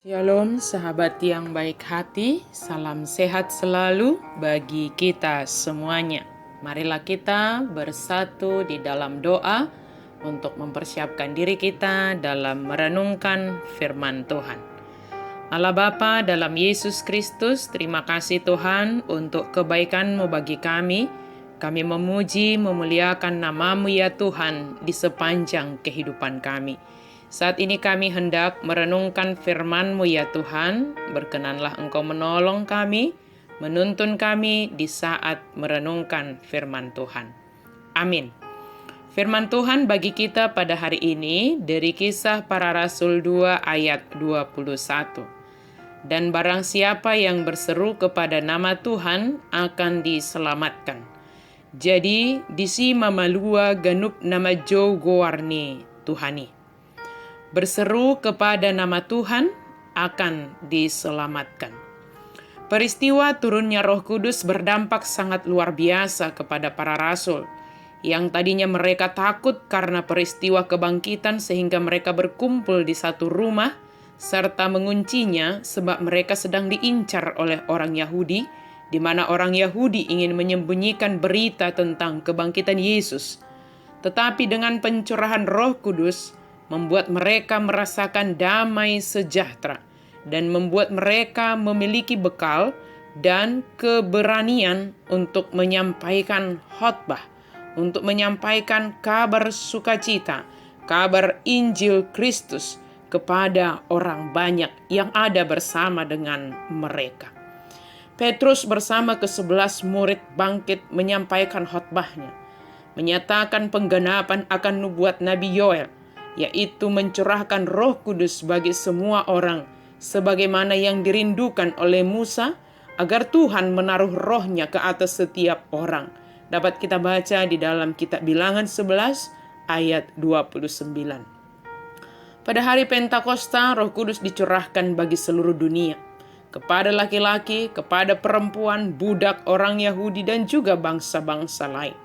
Shalom sahabat yang baik hati, salam sehat selalu bagi kita semuanya. Marilah kita bersatu di dalam doa untuk mempersiapkan diri kita dalam merenungkan firman Tuhan. Allah Bapa dalam Yesus Kristus, terima kasih Tuhan untuk kebaikan-Mu bagi kami. Kami memuji, memuliakan nama-Mu ya Tuhan di sepanjang kehidupan kami. Saat ini kami hendak merenungkan firman-Mu ya Tuhan, berkenanlah Engkau menolong kami, menuntun kami di saat merenungkan firman Tuhan. Amin. Firman Tuhan bagi kita pada hari ini dari Kisah Para Rasul 2 ayat 21. Dan barang siapa yang berseru kepada nama Tuhan akan diselamatkan. Jadi disi mamalua ganup nama Jo Gowarni Tuhani. Berseru kepada nama Tuhan akan diselamatkan. Peristiwa turunnya Roh Kudus berdampak sangat luar biasa kepada para rasul, yang tadinya mereka takut karena peristiwa kebangkitan sehingga mereka berkumpul di satu rumah, serta menguncinya sebab mereka sedang diincar oleh orang Yahudi, di mana orang Yahudi ingin menyembunyikan berita tentang kebangkitan Yesus. Tetapi dengan pencurahan Roh Kudus, membuat mereka merasakan damai sejahtera dan membuat mereka memiliki bekal dan keberanian untuk menyampaikan khotbah, untuk menyampaikan kabar sukacita, kabar Injil Kristus kepada orang banyak yang ada bersama dengan mereka. Petrus bersama ke-11 murid bangkit menyampaikan khotbahnya, menyatakan penggenapan akan nubuat Nabi Yoel, yaitu mencurahkan Roh Kudus bagi semua orang, sebagaimana yang dirindukan oleh Musa, agar Tuhan menaruh rohnya ke atas setiap orang. Dapat kita baca di dalam kitab Bilangan 11 ayat 29. Pada hari Pentakosta, Roh Kudus dicurahkan bagi seluruh dunia, kepada laki-laki, kepada perempuan, budak, orang Yahudi, dan juga bangsa-bangsa lain.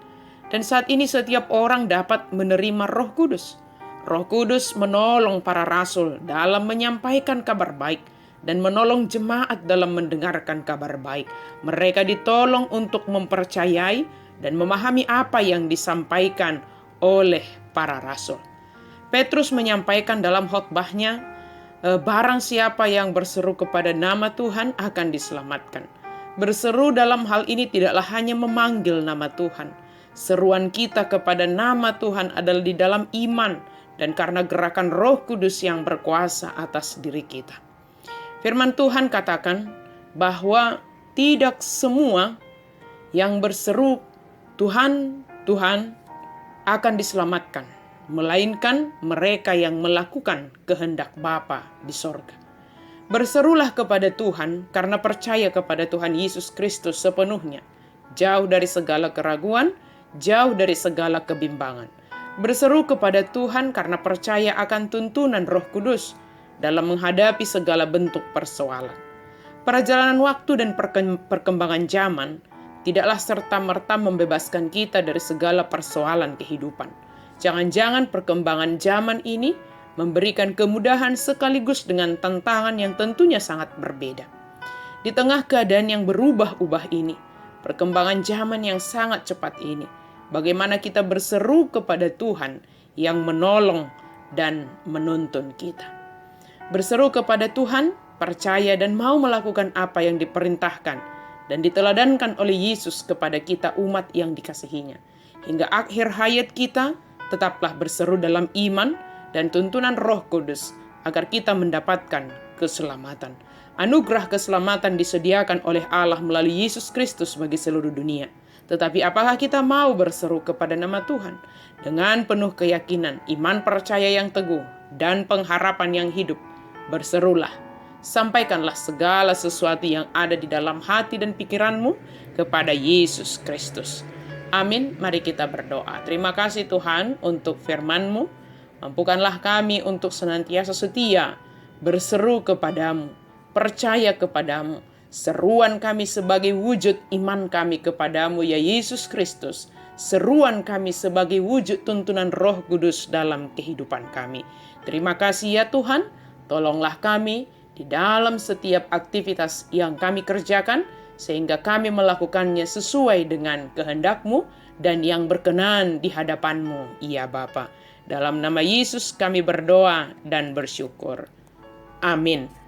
Dan saat ini setiap orang dapat menerima Roh Kudus. Roh Kudus menolong para rasul dalam menyampaikan kabar baik dan menolong jemaat dalam mendengarkan kabar baik. Mereka ditolong untuk mempercayai dan memahami apa yang disampaikan oleh para rasul. Petrus menyampaikan dalam khotbahnya, barang siapa yang berseru kepada nama Tuhan akan diselamatkan. Berseru dalam hal ini tidaklah hanya memanggil nama Tuhan. Seruan kita kepada nama Tuhan adalah di dalam iman, dan karena gerakan Roh Kudus yang berkuasa atas diri kita. Firman Tuhan katakan bahwa tidak semua yang berseru Tuhan, Tuhan akan diselamatkan, melainkan mereka yang melakukan kehendak Bapa di sorga. Berserulah kepada Tuhan karena percaya kepada Tuhan Yesus Kristus sepenuhnya, jauh dari segala keraguan, jauh dari segala kebimbangan. Berseru kepada Tuhan karena percaya akan tuntunan Roh Kudus dalam menghadapi segala bentuk persoalan. Perjalanan waktu dan perkembangan zaman tidaklah serta-merta membebaskan kita dari segala persoalan kehidupan. Jangan-jangan perkembangan zaman ini memberikan kemudahan sekaligus dengan tantangan yang tentunya sangat berbeda. Di tengah keadaan yang berubah-ubah ini, perkembangan zaman yang sangat cepat ini, bagaimana kita berseru kepada Tuhan yang menolong dan menuntun kita. Berseru kepada Tuhan, percaya dan mau melakukan apa yang diperintahkan dan diteladankan oleh Yesus kepada kita umat yang dikasihinya. Hingga akhir hayat kita, tetaplah berseru dalam iman dan tuntunan Roh Kudus agar kita mendapatkan keselamatan. Anugerah keselamatan disediakan oleh Allah melalui Yesus Kristus bagi seluruh dunia. Tetapi apakah kita mau berseru kepada nama Tuhan dengan penuh keyakinan, iman percaya yang teguh, dan pengharapan yang hidup? Berserulah, sampaikanlah segala sesuatu yang ada di dalam hati dan pikiranmu kepada Yesus Kristus. Amin. Mari kita berdoa. Terima kasih Tuhan untuk firman-Mu. Mampukanlah kami untuk senantiasa setia berseru kepadamu, percaya kepadamu. Seruan kami sebagai wujud iman kami kepadamu ya Yesus Kristus. Seruan kami sebagai wujud tuntunan Roh Kudus dalam kehidupan kami. Terima kasih ya Tuhan, tolonglah kami di dalam setiap aktivitas yang kami kerjakan, sehingga kami melakukannya sesuai dengan kehendak-Mu dan yang berkenan di hadapan-Mu, ya Bapa. Dalam nama Yesus kami berdoa dan bersyukur. Amin.